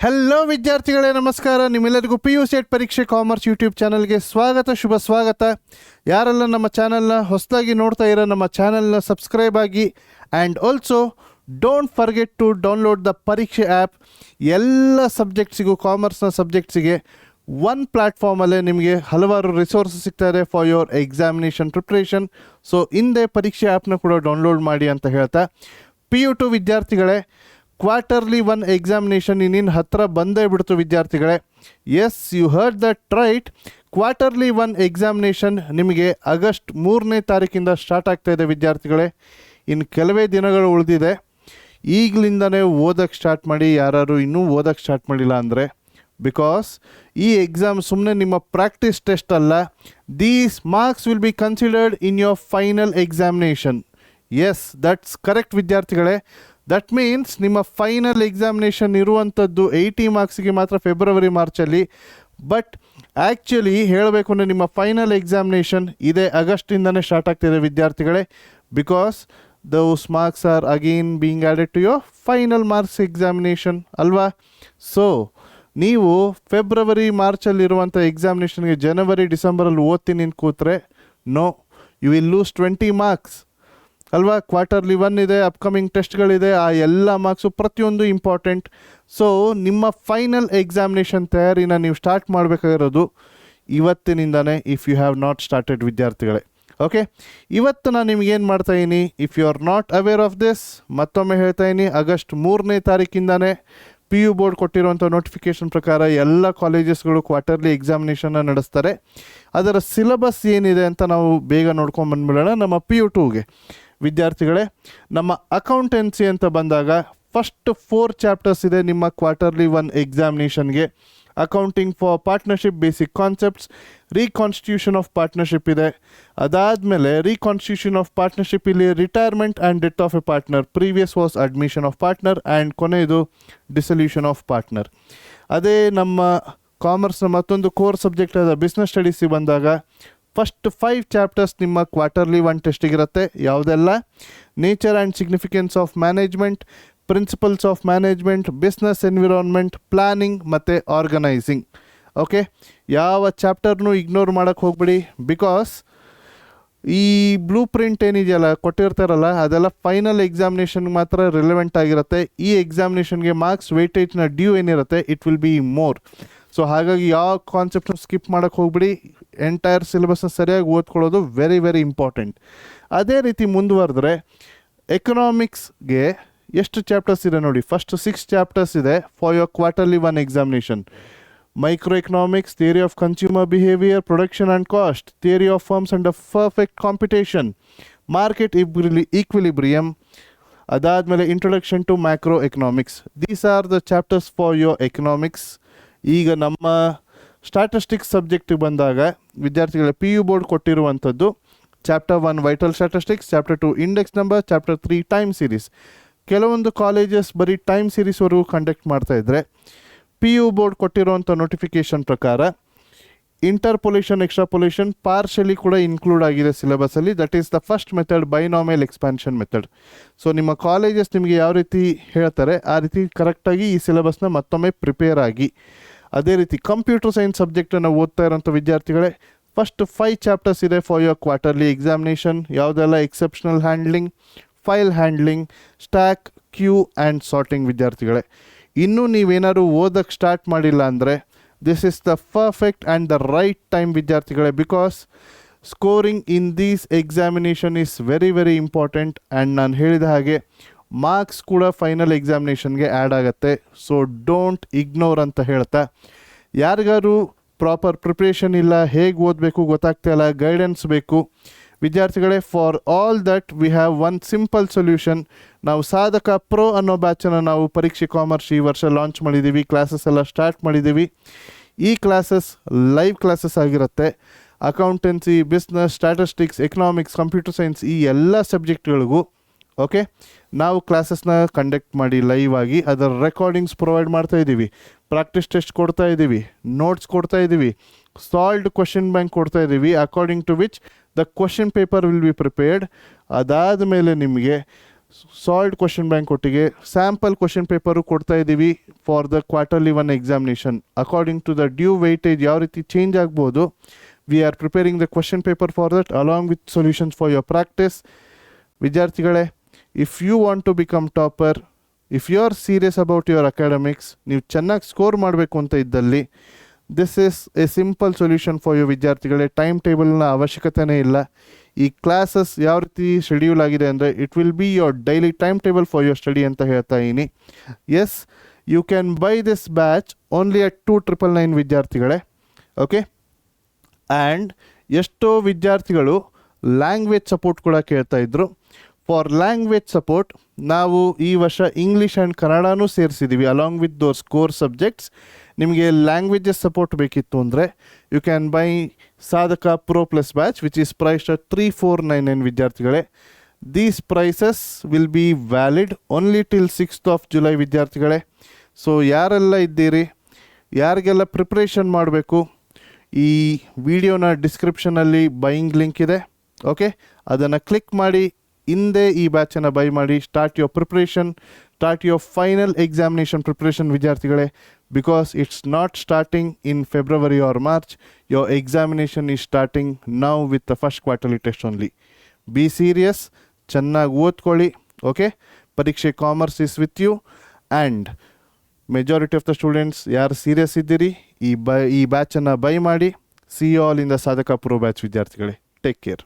Hello ವಿದ್ಯಾರ್ಥಿಗಳೇ, ನಮಸ್ಕಾರ. ನಿಮ್ಮೆಲ್ಲರಿಗೂ PU ಸೆಟ್ ಪರೀಕ್ಷೆ ಕಾಮರ್ಸ್ ಯೂಟ್ಯೂಬ್ ಚಾನಲ್ಗೆ ಶುಭ ಸ್ವಾಗತ. ಯಾರೆಲ್ಲ ನಮ್ಮ ಚಾನಲ್ನ ಹೊಸದಾಗಿ ನೋಡ್ತಾ ಇರೋ ನಮ್ಮ ಚಾನಲ್ನ ಸಬ್ಸ್ಕ್ರೈಬ್ ಆಗಿ. And also don't forget to download the Pareeksha app. ಎಲ್ಲ ಸಬ್ಜೆಕ್ಟ್ಸಿಗೂ, ಕಾಮರ್ಸ್ನ ಸಬ್ಜೆಕ್ಟ್ಸಿಗೆ ಒನ್ ಪ್ಲ್ಯಾಟ್ಫಾರ್ಮಲ್ಲೇ ನಿಮಗೆ ಹಲವಾರು ರಿಸೋರ್ಸಸ್ ಸಿಗ್ತಾರೆ for your examination preparation. So ಹಿಂದೆ ಪರೀಕ್ಷೆ ಆ್ಯಪ್ನ ಕೂಡ ಡೌನ್ಲೋಡ್ ಮಾಡಿ ಅಂತ ಹೇಳ್ತಾ, PU2 ವಿದ್ಯಾರ್ಥಿಗಳೇ, ಕ್ವಾರ್ಟರ್ಲಿ 1 ಎಕ್ಸಾಮಿನೇಷನ್ ಇನ್ನಿನ್ನು ಹತ್ತಿರ ಬಂದೇ ಬಿಡ್ತು ವಿದ್ಯಾರ್ಥಿಗಳೇ. Yes, you heard that right. Quarterly 1 examination ನಿಮಗೆ ಆಗಸ್ಟ್ 3ನೇ ತಾರೀಕಿಂದ ಸ್ಟಾರ್ಟ್ ಆಗ್ತಾ ಇದೆ ವಿದ್ಯಾರ್ಥಿಗಳೇ. ಇನ್ನು ಕೆಲವೇ ದಿನಗಳು ಉಳಿದಿದೆ. ಈಗಲಿಂದನೇ ಓದೋಕ್ಕೆ ಸ್ಟಾರ್ಟ್ ಮಾಡಿ, ಯಾರು ಇನ್ನೂ ಓದೋಕ್ಕೆ ಸ್ಟಾರ್ಟ್ ಮಾಡಿಲ್ಲ ಅಂದರೆ. ಬಿಕಾಸ್ ಈ ಎಕ್ಸಾಮ್ ಸುಮ್ಮನೆ ನಿಮ್ಮ ಪ್ರಾಕ್ಟೀಸ್ ಟೆಸ್ಟ್ ಅಲ್ಲ. These marks will be considered in your final examination. Yes, that's correct ವಿದ್ಯಾರ್ಥಿಗಳೇ. ದಟ್ ಮೀನ್ಸ್ ನಿಮ್ಮ ಫೈನಲ್ ಎಕ್ಸಾಮಿನೇಷನ್ ಇರುವಂಥದ್ದು 80 ಮಾರ್ಕ್ಸಿಗೆ ಮಾತ್ರ ಫೆಬ್ರವರಿ ಮಾರ್ಚಲ್ಲಿ. ಬಟ್ ಆ್ಯಕ್ಚುಲಿ ಹೇಳಬೇಕು ಅಂದರೆ ನಿಮ್ಮ ಫೈನಲ್ ಎಕ್ಸಾಮಿನೇಷನ್ ಇದೇ ಆಗಸ್ಟಿಂದನೇ ಸ್ಟಾರ್ಟ್ ಆಗ್ತಿದೆ ವಿದ್ಯಾರ್ಥಿಗಳೇ. Because those marks are again being added to your final marks examination ಅಲ್ವಾ. ಸೊ ನೀವು ಫೆಬ್ರವರಿ ಮಾರ್ಚಲ್ಲಿರುವಂಥ ಎಕ್ಸಾಮಿನೇಷನ್ಗೆ ಜನವರಿ ಡಿಸೆಂಬರಲ್ಲಿ ಓದ್ತೀನಿ ಅಂತ ಕೂತ್ರೆ no, you will lose 20 marks ಅಲ್ವಾ. ಕ್ವಾರ್ಟರ್ಲಿ 1 ಇದೆ, ಅಪ್ಕಮಿಂಗ್ ಟೆಸ್ಟ್ಗಳಿದೆ, ಆ ಎಲ್ಲ ಮಾರ್ಕ್ಸು ಪ್ರತಿಯೊಂದು ಇಂಪಾರ್ಟೆಂಟ್. ಸೊ ನಿಮ್ಮ ಫೈನಲ್ ಎಕ್ಸಾಮಿನೇಷನ್ ತಯಾರಿನ ನೀವು ಸ್ಟಾರ್ಟ್ ಮಾಡಬೇಕಾಗಿರೋದು ಇವತ್ತಿನಿಂದನೇ, if you have not started ವಿದ್ಯಾರ್ಥಿಗಳೇ. ಓಕೆ, ಇವತ್ತು ನಾನು ನಿಮಗೇನು ಮಾಡ್ತಾಯಿದ್ದೀನಿ, if you are not aware of this, ಮತ್ತೊಮ್ಮೆ ಹೇಳ್ತಾಯಿದ್ದೀನಿ, ಆಗಸ್ಟ್ 3ನೇ ತಾರೀಕಿಂದನೇ PU ಬೋರ್ಡ್ ಕೊಟ್ಟಿರುವಂಥ ನೋಟಿಫಿಕೇಷನ್ ಪ್ರಕಾರ ಎಲ್ಲ ಕಾಲೇಜಸ್ಗಳು ಕ್ವಾರ್ಟರ್ಲಿ ಎಕ್ಸಾಮಿನೇಷನ್ನ ನಡೆಸ್ತಾರೆ. ಅದರ ಸಿಲೆಬಸ್ ಏನಿದೆ ಅಂತ ನಾವು ಬೇಗ ನೋಡ್ಕೊಂಡು ಬಂದುಬಿಡೋಣ. ನಮ್ಮ PU2ಗೆ ವಿದ್ಯಾರ್ಥಿಗಳೇ, ನಮ್ಮ ಅಕೌಂಟೆನ್ಸಿ ಅಂತ ಬಂದಾಗ ಫಸ್ಟ್ 4 ಚಾಪ್ಟರ್ಸ್ ಇದೆ ನಿಮ್ಮ ಕ್ವಾರ್ಟರ್ಲಿ 1 ಎಕ್ಸಾಮಿನೇಷನ್ಗೆ. Accounting for partnership basic concepts, reconstitution of partnership ಇದೆ. ಅದಾದಮೇಲೆ ರೀಕಾನ್ಸ್ಟಿಟ್ಯೂಷನ್ ಆಫ್ ಪಾರ್ಟ್ನರ್ಶಿಪ್ ಇಲ್ಲಿ retirement and death of a partner, previous was admission of partner, and ಕೊನೆಯದು ಡಿಸಲ್ಯೂಷನ್ ಆಫ್ ಪಾರ್ಟ್ನರ್. ಅದೇ ನಮ್ಮ ಕಾಮರ್ಸ್ನ ಮತ್ತೊಂದು ಕೋರ್ ಸಬ್ಜೆಕ್ಟ್ ಆದ ಬಿಸ್ನೆಸ್ ಸ್ಟಡೀಸಿಗೆ ಬಂದಾಗ ಫಸ್ಟ್ 5 ಚಾಪ್ಟರ್ಸ್ ನಿಮ್ಮ ಕ್ವಾರ್ಟರ್ಲಿ 1 ಟೆಸ್ಟಿಗಿರುತ್ತೆ. ಯಾವುದೆಲ್ಲ? Nature and significance of management, principles of management, business environment, planning ಮತ್ತು ಆರ್ಗನೈಸಿಂಗ್. ಓಕೆ, ಯಾವ ಚಾಪ್ಟರ್ನೂ ಇಗ್ನೋರ್ ಮಾಡೋಕ್ಕೆ ಹೋಗ್ಬಿಡಿ. ಬಿಕಾಸ್ ಈ ಬ್ಲೂ ಪ್ರಿಂಟ್ ಏನಿದೆಯಲ್ಲ ಕೊಟ್ಟಿರ್ತಾರಲ್ಲ, ಅದೆಲ್ಲ ಫೈನಲ್ ಎಕ್ಸಾಮಿನೇಷನ್ಗೆ ಮಾತ್ರ ರಿಲೆವೆಂಟ್ ಆಗಿರುತ್ತೆ. ಈ ಎಕ್ಸಾಮಿನೇಷನ್ಗೆ ಮಾರ್ಕ್ಸ್ ವೇಟೇಜ್ನ ಡ್ಯೂ ಏನಿರುತ್ತೆ, it will be more. So ಹಾಗಾಗಿ ಯಾವ ಕಾನ್ಸೆಪ್ಟ್ನ ಸ್ಕಿಪ್ ಮಾಡೋಕ್ಕೆ ಹೋಗ್ಬಿಡಿ. ಎಂಟೈರ್ ಸಿಲೆಬಸ್ನ ಸರಿಯಾಗಿ ಓದ್ಕೊಳ್ಳೋದು ವೆರಿ ವೆರಿ ಇಂಪಾರ್ಟೆಂಟ್. ಅದೇ ರೀತಿ ಮುಂದುವರೆದ್ರೆ ಎಕನಾಮಿಕ್ಸ್ಗೆ ಎಷ್ಟು ಚಾಪ್ಟರ್ಸ್ ಇದೆ ನೋಡಿ. ಫಸ್ಟ್ 6 ಚಾಪ್ಟರ್ಸ್ ಇದೆ for your quarterly 1 examination. Micro economics, theory of consumer behaviour, production and cost, theory of firms and perfect competition, market equilibrium. ಅದಾದಮೇಲೆ introduction to macro economics. These are the chapters for your economics. ಈಗ ನಮ್ಮ statistics ಸಬ್ಜೆಕ್ಟಿಗೆ ಬಂದಾಗ ವಿದ್ಯಾರ್ಥಿಗಳ PU board ಕೊಟ್ಟಿರುವಂಥದ್ದು chapter 1 vital statistics, chapter 2 index number, chapter 3 time series. ಕೆಲವೊಂದು colleges ಬರೀ time ಸೀರೀಸ್ವರೆಗೂ ಕಂಡಕ್ಟ್ ಮಾಡ್ತಾಯಿದ್ರೆ, PU ಬೋರ್ಡ್ ಕೊಟ್ಟಿರುವಂಥ ನೋಟಿಫಿಕೇಷನ್ ಪ್ರಕಾರ ಇಂಟರ್ಪೊಲೇಷನ್, ಎಕ್ಸ್ಟ್ರಾಪೊಲೇಷನ್ ಪಾರ್ಷಲಿ ಕೂಡ ಇನ್ಕ್ಲೂಡ್ ಆಗಿದೆ ಸಿಲೆಬಸಲ್ಲಿ. That is the first method, binomial expansion method. So ನಿಮ್ಮ ಕಾಲೇಜಸ್ ನಿಮಗೆ ಯಾವ ರೀತಿ ಹೇಳ್ತಾರೆ ಆ ರೀತಿ ಕರೆಕ್ಟಾಗಿ ಈ ಸಿಲೆಬಸ್ನ ಮತ್ತೊಮ್ಮೆ ಪ್ರಿಪೇರ್ ಆಗಿ. ಅದೇ ರೀತಿ ಕಂಪ್ಯೂಟರ್ ಸೈನ್ಸ್ ಸಬ್ಜೆಕ್ಟನ್ನು ಓದ್ತಾ ಇರೋಂಥ ವಿದ್ಯಾರ್ಥಿಗಳೇ, ಫಸ್ಟ್ 5 ಚಾಪ್ಟರ್ಸ್ ಇದೆ ಫಾರ್ ಯೋರ್ ಕ್ವಾರ್ಟರ್ಲಿ ಎಕ್ಸಾಮಿನೇಷನ್. ಯಾವುದೆಲ್ಲ? Exceptional handling, file handling, stack, queue and sorting ವಿದ್ಯಾರ್ಥಿಗಳೇ. ಇನ್ನೂ ನೀವೇನಾದ್ರು ಓದಕ್ಕೆ ಸ್ಟಾರ್ಟ್ ಮಾಡಿಲ್ಲ ಅಂದರೆ this is the perfect and the right time ವಿದ್ಯಾರ್ಥಿಗಳೇ. Because scoring in these examination is very very important. And ನಾನು ಹೇಳಿದ ಹಾಗೆ ಮಾರ್ಕ್ಸ್ ಕೂಡ ಫೈನಲ್ ಎಕ್ಸಾಮಿನೇಷನ್ಗೆ ಆ್ಯಡ್ ಆಗುತ್ತೆ. ಸೊ ಡೋಂಟ್ ಇಗ್ನೋರ್ ಅಂತ ಹೇಳ್ತಾ, ಯಾರಿಗಾರು ಪ್ರಾಪರ್ ಪ್ರಿಪ್ರೇಷನ್ ಇಲ್ಲ, ಹೇಗೆ ಓದಬೇಕು ಗೊತ್ತಾಗ್ತಾ ಇಲ್ಲ, ಗೈಡೆನ್ಸ್ ಬೇಕು ವಿದ್ಯಾರ್ಥಿಗಳೇ, for all that we have one simple solution. ನಾವು ಸಾಧಕ ಪ್ರೋ ಅನ್ನೋ ಬ್ಯಾಚನ್ನು ನಾವು ಪರೀಕ್ಷೆ ಕಾಮರ್ಸ್ ಈ ವರ್ಷ ಲಾಂಚ್ ಮಾಡಿದ್ದೀವಿ. ಕ್ಲಾಸಸ್ ಎಲ್ಲ ಸ್ಟಾರ್ಟ್ ಮಾಡಿದ್ದೀವಿ. ಈ ಕ್ಲಾಸಸ್ ಲೈವ್ ಕ್ಲಾಸಸ್ ಆಗಿರುತ್ತೆ. Accountancy, business, statistics, economics, computer science ಈ ಎಲ್ಲ ಸಬ್ಜೆಕ್ಟ್ಗಳಿಗೂ ಓಕೆ ನಾವು ಕ್ಲಾಸಸ್ನ ಕಂಡಕ್ಟ್ ಮಾಡಿ ಲೈವ್ ಆಗಿ ಅದರ ರೆಕಾರ್ಡಿಂಗ್ಸ್ ಪ್ರೊವೈಡ್ ಮಾಡ್ತಾ ಇದ್ದೀವಿ. ಪ್ರಾಕ್ಟೀಸ್ ಟೆಸ್ಟ್ ಕೊಡ್ತಾ ಇದ್ದೀವಿ, ನೋಟ್ಸ್ ಕೊಡ್ತಾ ಇದ್ದೀವಿ, ಸಾಲ್ವ್ಡ್ ಕ್ವಶನ್ ಬ್ಯಾಂಕ್ ಕೊಡ್ತಾ ಇದ್ದೀವಿ, according to which the question paper will be prepared. ಅದಾದ ಮೇಲೆ ನಿಮಗೆ ಸಾಲ್ಡ್ ಕ್ವಶನ್ ಬ್ಯಾಂಕ್ ಒಟ್ಟಿಗೆ ಸ್ಯಾಂಪಲ್ ಕ್ವಶನ್ ಪೇಪರು ಕೊಡ್ತಾ ಇದ್ದೀವಿ for the quarterly one examination. According to the due weightage ಯಾವ ರೀತಿ ಚೇಂಜ್ ಆಗ್ಬೋದು, we are preparing the question paper for that along with solutions for your practice. ವಿದ್ಯಾರ್ಥಿಗಳೇ, if you want to become topper, if you are serious about your academics, ನೀವು ಚೆನ್ನಾಗಿ score ಮಾಡಬೇಕು ಅಂತ ಇದ್ದಲ್ಲಿ this is a simple solution for you ವಿದ್ಯಾರ್ಥಿಗಳೇ. Time ಟೇಬಲ್ನ ಅವಶ್ಯಕತೆನೇ ಇಲ್ಲ. ಈ ಕ್ಲಾಸಸ್ ಯಾವ ರೀತಿ ಶೆಡ್ಯೂಲ್ ಆಗಿದೆ ಅಂದರೆ it will be your daily time table for your study ಅಂತ ಹೇಳ್ತಾ ಇದ್ದೀನಿ. Yes, you can buy this batch only at 2999 ವಿದ್ಯಾರ್ಥಿಗಳೇ. ಓಕೆ, ಆ್ಯಂಡ್ ಎಷ್ಟೋ ವಿದ್ಯಾರ್ಥಿಗಳು ಲ್ಯಾಂಗ್ವೇಜ್ ಸಪೋರ್ಟ್ ಕೂಡ ಕೇಳ್ತಾ ಇದ್ರು. ಫಾರ್ ಲ್ಯಾಂಗ್ವೇಜ್ ಸಪೋರ್ಟ್ ನಾವು ಈ ವರ್ಷ ಇಂಗ್ಲೀಷ್ ಆ್ಯಂಡ್ ಕನ್ನಡನೂ ಸೇರಿಸಿದ್ದೀವಿ ಅಲಾಂಗ್ ವಿತ್ ದೋಸ್ ಕೋರ್ ಸಬ್ಜೆಕ್ಟ್ಸ್. ನಿಮಗೆ ಲ್ಯಾಂಗ್ವೇಜಸ್ ಸಪೋರ್ಟ್ ಬೇಕಿತ್ತು ಅಂದರೆ you can buy Sadhaka pro plus batch which is priced at 3499 ವಿದ್ಯಾರ್ಥಿಗಳೇ. These prices will be valid only till 6th of July ವಿದ್ಯಾರ್ಥಿಗಳೇ. ಸೊ ಯಾರೆಲ್ಲ ಇದ್ದೀರಿ, ಯಾರಿಗೆಲ್ಲ ಪ್ರಿಪ್ರೇಷನ್ ಮಾಡಬೇಕು, ಈ ವಿಡಿಯೋನ ಡಿಸ್ಕ್ರಿಪ್ಷನಲ್ಲಿ ಬೈಯಿಂಗ್ ಲಿಂಕ್ ಇದೆ. ಓಕೆ, ಅದನ್ನು ಕ್ಲಿಕ್ ಮಾಡಿ ಹಿಂದೆ ಈ ಬ್ಯಾಚನ್ನು ಬೈ ಮಾಡಿ. Start your preparation, start your final examination preparation ವಿದ್ಯಾರ್ಥಿಗಳೇ. Because it's not starting in February or March. Your examination is starting now with the first quarterly test only. Be serious, ಚೆನ್ನಾಗಿ ಓದ್ಕೊಳ್ಳಿ. Okay, Pareeksha commerce is with you. And majority of the students ಯಾರು serious ಇದ್ದೀರಿ, ಈ ಬ್ಯಾಚನ್ನು by ಮಾಡಿ. See you all in the Sadhaka pro batch ವಿದ್ಯಾರ್ಥಿಗಳೇ. Take care.